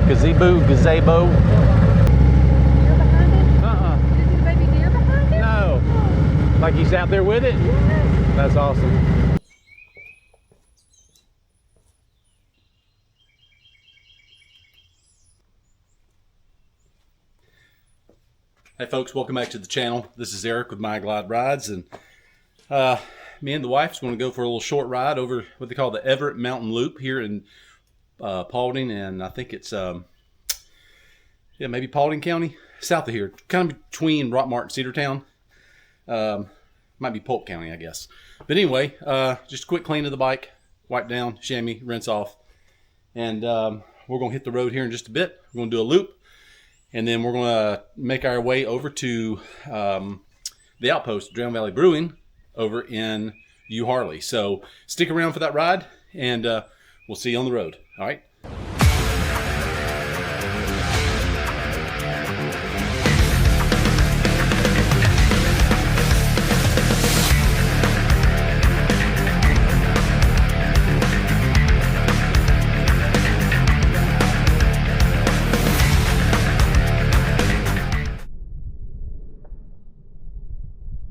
Gazebo, gazebo. Deer behind it? Uh-uh. You see the baby deer behind it? No. Like he's out there with it? Yes. That's awesome. Hey folks, welcome back to the channel. This is Eric with My Glide Rides, and me and the wife is going to go for a little short ride over what they call the Everett Mountain Loop here in Paulding, and I think it's maybe Paulding County, south of here, kind of between Rockmart and Cedartown. Might be Polk County, I guess. But anyway, just a quick clean of the bike, wipe down, chamois, rinse off, and we're going to hit the road here in just a bit. We're going to do a loop. And then we're going to make our way over to the outpost, Drown Valley Brewing, over in U Harley. So stick around for that ride, and we'll see you on the road. All right?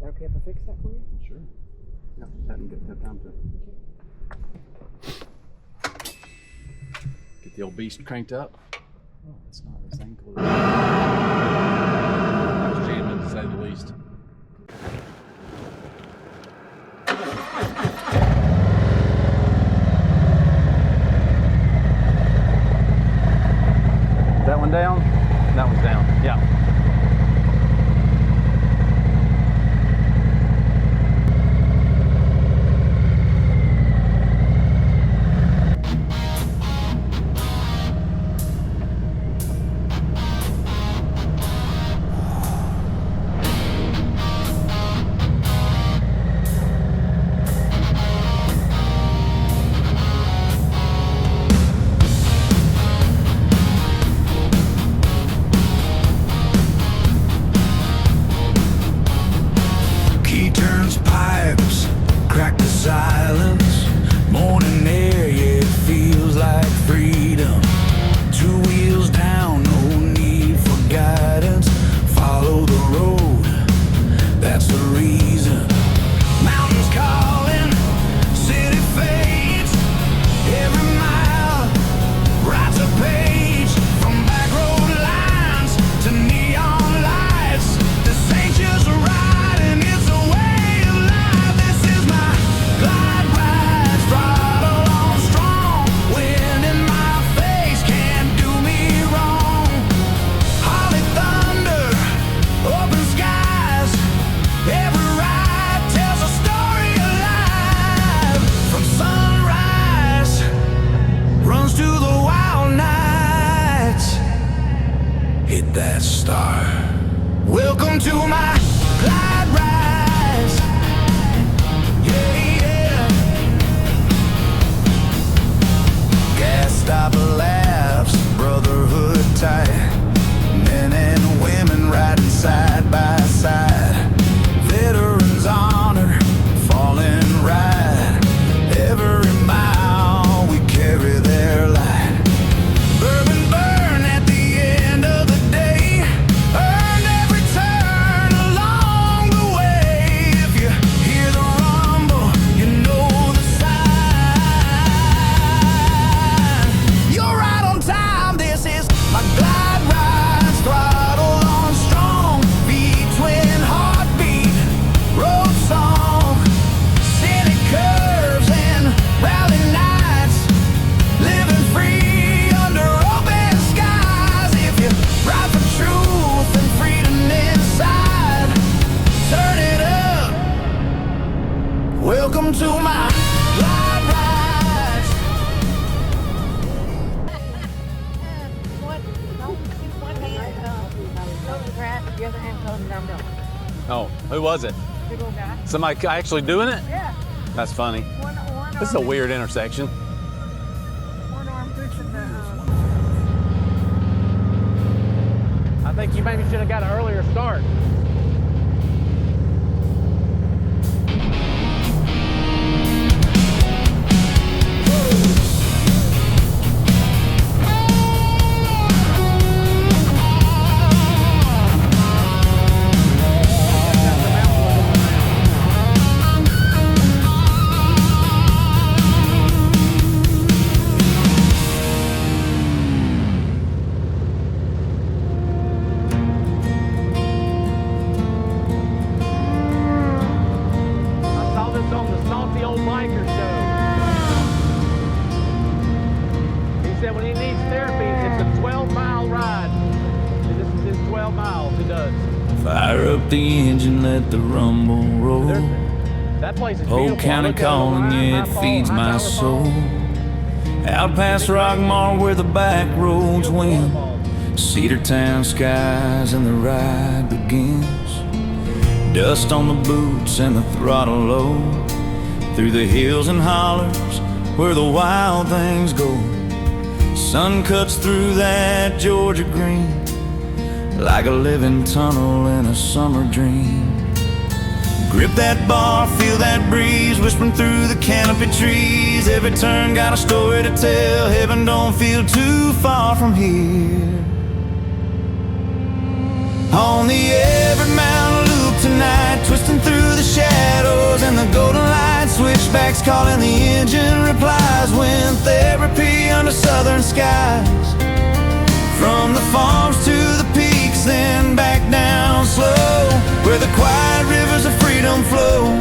Okay, if I fix that for you? Sure. No, hadn't got time to get the old beast cranked up. Oh, it's not this ankle. I was jamming, to say the least. That one down? That one's down. Yeah. Silence, morning air, yeah, it feels like freedom. 2 wheels down, no need for guidance. Follow the road, that's the reason. Mountains calling, city fades. Every mile writes a page. From back road lines to neon lights. This ain't just a ride, and it's a way of life. This is my glide ride, throttle on strong. Wind in my face can't do me wrong. Holly thunder, open skies. Every ride tells a story alive. From sunrise runs to the wild nights. Hit that star. Welcome to my glide rides. Yeah, yeah. Gas stop laughs, brotherhood tight. Men and women riding side by side. Veterans honor, falling right. Every mile we carry their light. Bourbon burn at the end of the day. Earned every turn along the way. If you hear the rumble, you know the sign. You're right on time, this is my glide ride. Throttle on strong, between heartbeat, road song. Scenic curves and rally nights. Living free under open skies. If you ride for truth and freedom inside, turn it up. Welcome to my glide rides. One hand loading the grass, the other hand holding the umbrella. Oh, who was it? Big old guy. Somebody actually doing it? Yeah. That's funny. One This is a weird intersection. One arm pushing the. I think you maybe should have got an earlier start. a 12-mile ride. And this is his 12 miles he does. Fire up the engine, let the rumble roll. That place is Polk County calling, yeah, it feeds my soul. Out past Rockmart where the back roads win. Cedartown skies and the ride begins. Dust on the boots and the throttle low. Through the hills and hollers where the wild things go. Sun cuts through that Georgia green like a living tunnel in a summer dream. Grip that bar, feel that breeze whispering through the canopy trees. Every turn got a story to tell. Heaven don't feel too far from here. On the Everett Mountain Loop tonight, twisting through the shadows and the golden light. Switchbacks calling, the engine replies. When therapy under southern skies. From the farms to the peaks, then back down slow, where the quiet rivers of freedom flow.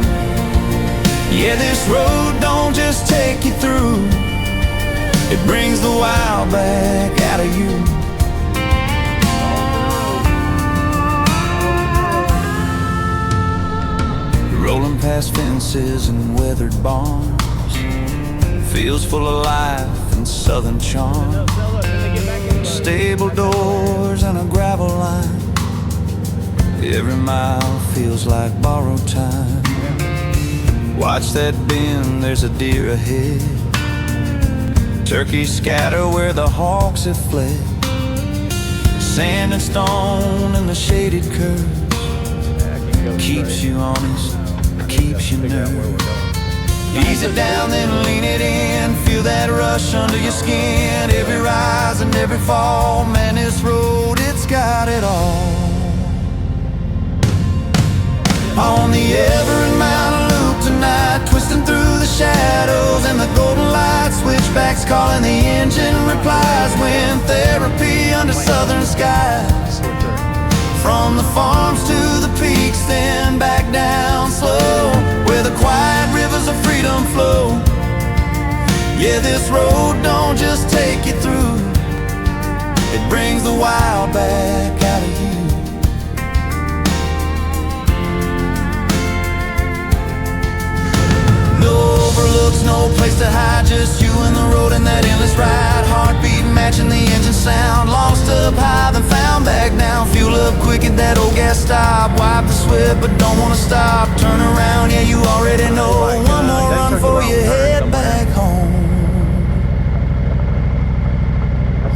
Yeah, this road don't just take you through, it brings the wild back out of you. Rolling past fences and weathered barns, fields full of life and southern charm. Stable doors and a gravel line. Every mile feels like borrowed time. Watch that bend, there's a deer ahead. Turkeys scatter where the hawks have fled. Sand and stone and the shaded curves keeps you honest, keeps you nervous. Ease it down, then lean it in. Feel that rush under your skin. Every rise and every fall. Man, this road, it's got it all. On the Everett Mountain Loop tonight, twisting through the shadows and the golden light. Switchbacks calling, the engine replies. When therapy under southern skies. From the farms to the peaks, then back down slow, where the quiet rivers of freedom flow. Yeah, this road don't just take you through, it brings the wild back out of you. No overlooks, no place to hide, just you and the road and that endless ride. Heartbeat matching the engine sound, lost up high then found back down. Fuel up quick at that old gas stop, wipe the sweat but don't wanna stop. Turn around, yeah, you already know. One more run before you head back home.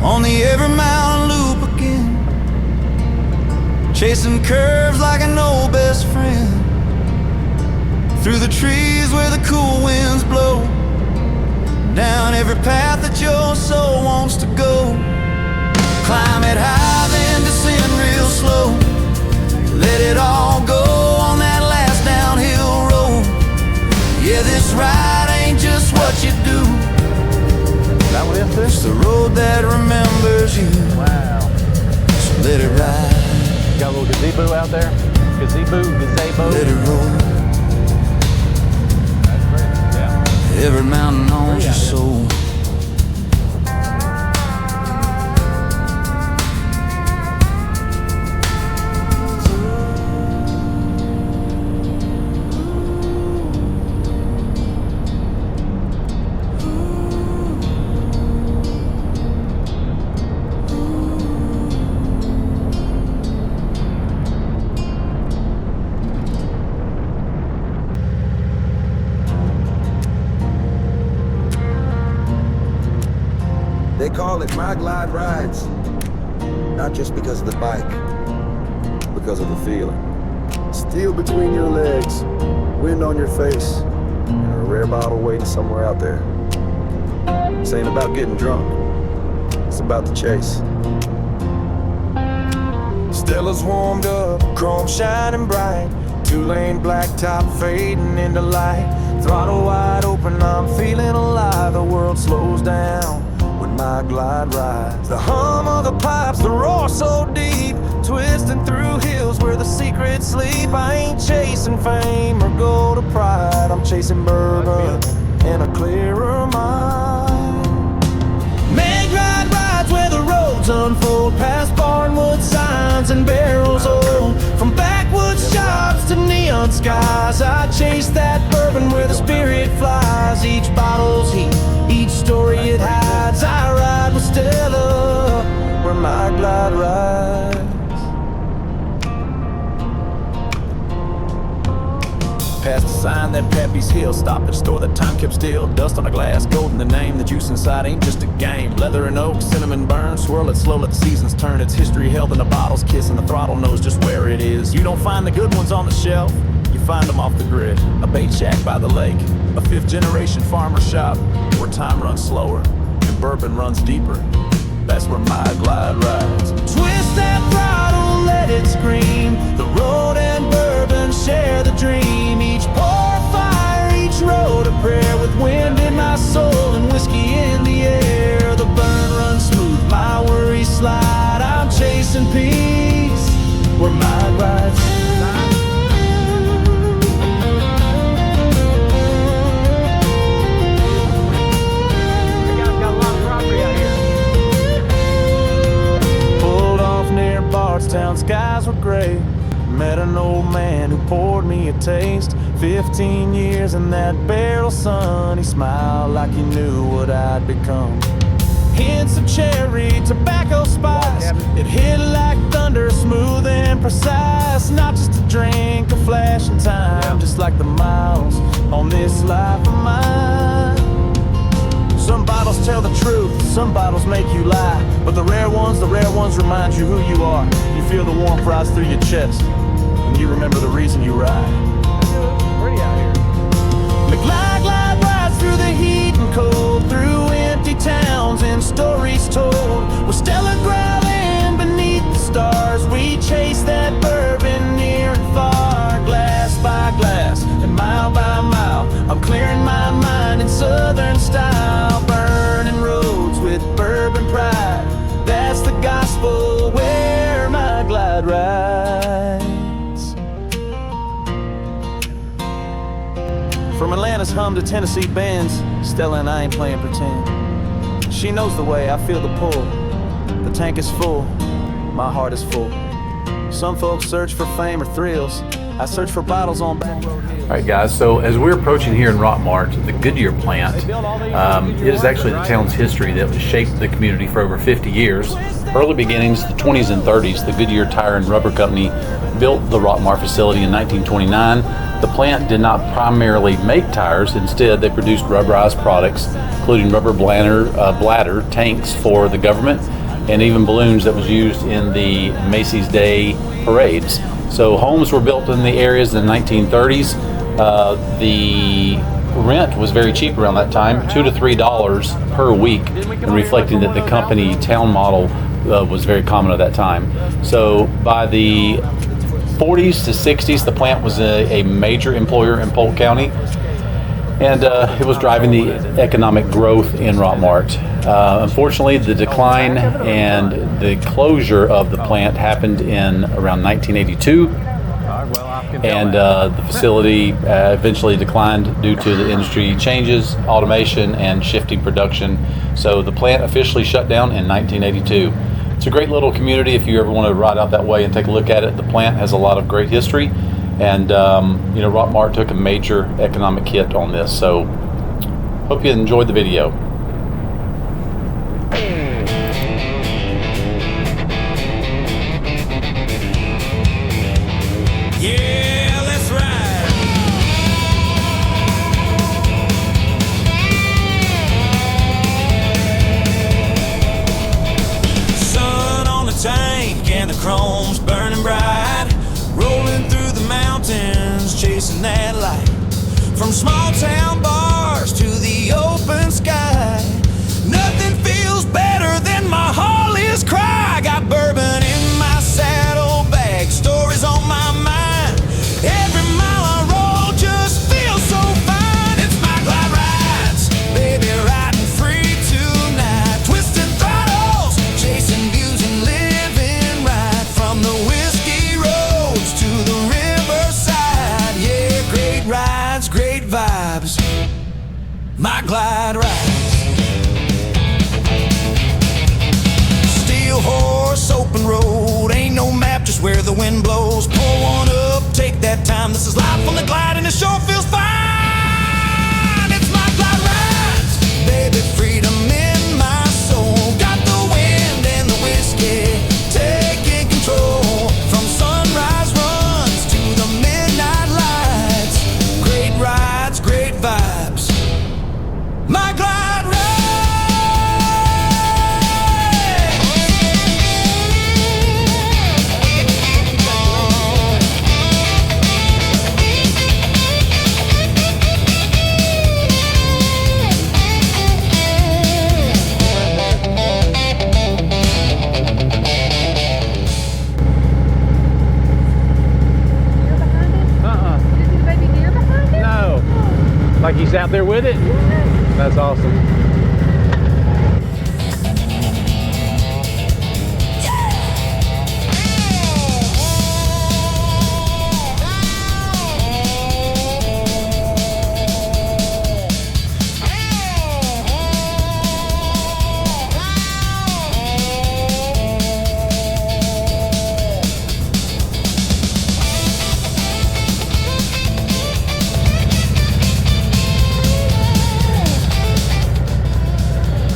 On the Everett Mountain Loop again, chasing curves like an old best friend. Through the trees where the cool winds blow, down every path that your soul wants to go. Climb it high, then descend real slow. Let it all go on that last downhill road. Yeah, this ride ain't just what you do, That what it is? it's the road that remembers you. Wow. So let it ride, Got a little gazebo out there. Gazebo. let it roll. Every mountain owns your soul. They call it My Glide Rides, not just because of the bike, because of the feeling. Steel between your legs, wind on your face, and a rare bottle waiting somewhere out there. This ain't about getting drunk, it's about the chase. Stella's warmed up, chrome shining bright, two-lane blacktop fading into light. Throttle wide open, I'm feeling alive. The world slows down when my glide rides. The hum of the pipes, the roar so deep, twisting through hills where the secrets sleep. I ain't chasing fame or gold or pride, I'm chasing bourbon and a clearer mind. Mag glide rides where the road roads unfold past barnwood signs and barrels old. From backwoods shops to neon skies, I chase that bourbon where the spirit flies. Each bottle's heat, each story it hides. I ride with Stella where my glide rides. Past the sign, then Pepe's Hill. Stop at store, that time kept still. Dust on a glass, golden the name. The juice inside ain't just a game. Leather and oak, cinnamon burn. Swirl it slow, let the seasons turn. It's history held in the bottle's kiss, and the throttle knows just where it is. You don't find the good ones on the shelf, you find them off the grid. A bait shack by the lake, a 5th generation farmer shop, where time runs slower and bourbon runs deeper. That's where my glide rides. Twist that throttle, let it scream. The road and bourbon share the dream. Each pour fire, each road a prayer. With wind in my soul and whiskey in the air. The burn runs smooth, my worries slide. I'm chasing peace where my rides. Bardstown, skies were gray. Met an old man who poured me a taste. 15 years in that barrel, son. He smiled like he knew what I'd become. Hints of cherry, tobacco spice. It hit like thunder, smooth and precise. Not just a drink, a flash in time. Just like the miles on this life of mine. Some bottles tell the truth, some bottles make you lie. But the rare ones remind you who you are. You feel the warmth rise through your chest, and you remember the reason you ride. Pretty out here. The glide rides through the heat and cold, through empty towns and stories told. With Stella growling beneath the stars, we chase that bourbon near and far. Glass by glass and mile by mile, I'm clearing my mind in southern style. Burning roads with bourbon pride, that's the gospel where my glide rides. From Atlanta's hum to Tennessee bends, Stella and I ain't playing pretend. She knows the way, I feel the pull. The tank is full, my heart is full. Some folks search for fame or thrills, I search for bottles on back road hills. All right, guys, so as we're approaching here in Rockmart, the Goodyear plant, it is actually the town's history that has shaped the community for over 50 years. Early beginnings, the 20s and 30s, the Goodyear Tire and Rubber Company built the Rockmart facility in 1929. The plant did not primarily make tires. Instead, they produced rubberized products, including rubber bladder tanks for the government, and even balloons that was used in the Macy's Day parades. So homes were built in the areas in the 1930s. The rent was very cheap around that time, $2 to $3 per week, and reflecting that the company town model was very common at that time. So by the 40s to 60s, the plant was a major employer in Polk County, and it was driving the economic growth in Rockmart. Unfortunately, the decline and the closure of the plant happened in around 1982, and the facility eventually declined due to the industry changes, automation, and shifting production. So the plant officially shut down in 1982. It's a great little community if you ever want to ride out that way and take a look at it. The plant has a lot of great history, and Rockmart took a major economic hit on this. So hope you enjoyed the video. Yeah, let's ride. Sun on the tank and the chrome's burning bright. Rolling through the mountains, chasing that light. From small town bars to the open sky, nothing feels better than my hollers cry. Got bourbon in my saddlebag, stories on my mind. Every mile I roll just feels so fine. It's my glide rides, baby, riding free tonight. Twisting throttles, chasing views and living right. From the whiskey roads to the riverside. Yeah, great rides, great vibes. My glide rides. Steel that time. This is life on the glide and it sure feels fine. It's my glide rides, baby, freedom in my soul. Got the wind and the whiskey, taking control. From sunrise runs to the midnight lights. Great rides, great vibes. My glide ride. Deer behind him? Uh-uh. You see the baby deer behind him? No. Like he's out there with it? That's awesome.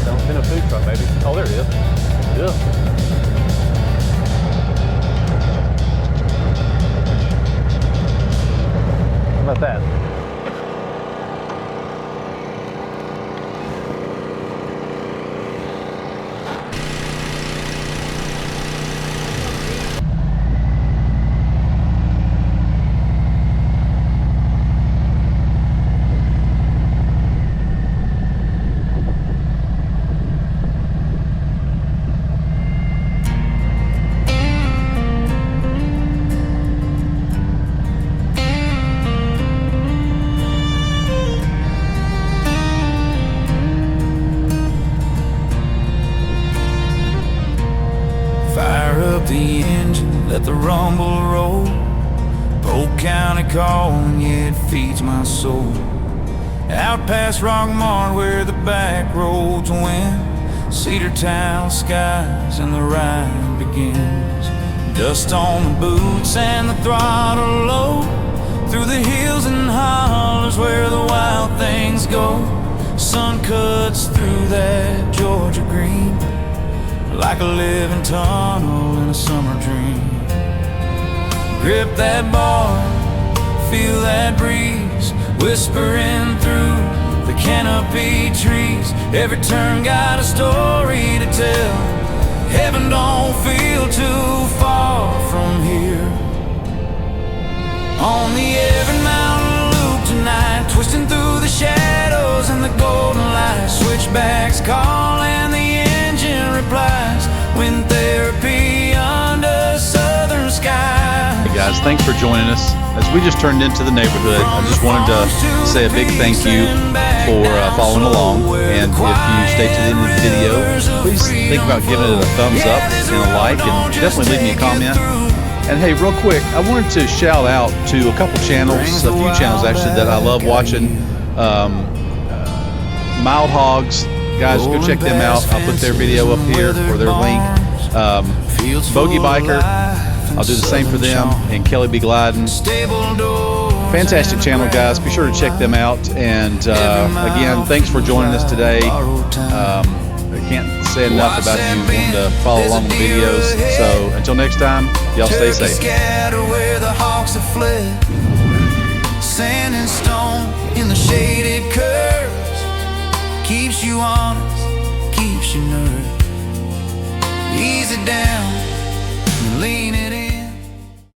Don't in a food truck, baby. Oh, there it is. Yeah. How about that? Fire up the engine, let the rumble roll. Polk County calling, yeah, it feeds my soul. Out past Rockmart where the back roads win. Cedartown skies and the ride begins. Dust on the boots and the throttle low. Through the hills and hollers where the wild things go. Sun cuts through that Georgia green like a living tunnel in a summer dream. Grip that bar, feel that breeze whispering through the canopy trees. Every turn got a story to tell. Heaven don't feel too far from here. On the Everett Mountain Loop tonight, twisting through the shadows and the golden light. Switchbacks call and the engine replies. Wind therapy under southern sky. Hey guys, thanks for joining us. As we just turned into the neighborhood, I just wanted to say a big thank you for following along. And if you stay to the end of the video, please think about giving it a thumbs up and a like, and definitely leave me a comment. And hey, real quick, I wanted to shout out to a couple channels, a few channels actually, that I love watching. Mild Hogs, guys, go check them out. I'll put their video up here or their link. Bogey Biker, I'll do the same for them, and Kelly Be Gliding. Fantastic channel, guys. Be sure to check them out. And again, thanks for joining us today. I can't say enough about you wanting to follow along with videos. So until next time, y'all stay safe. Where the hawks have fled. Sand and stone in the shaded curves. Keeps you honest, keeps you nervous. Ease it down, lean it in.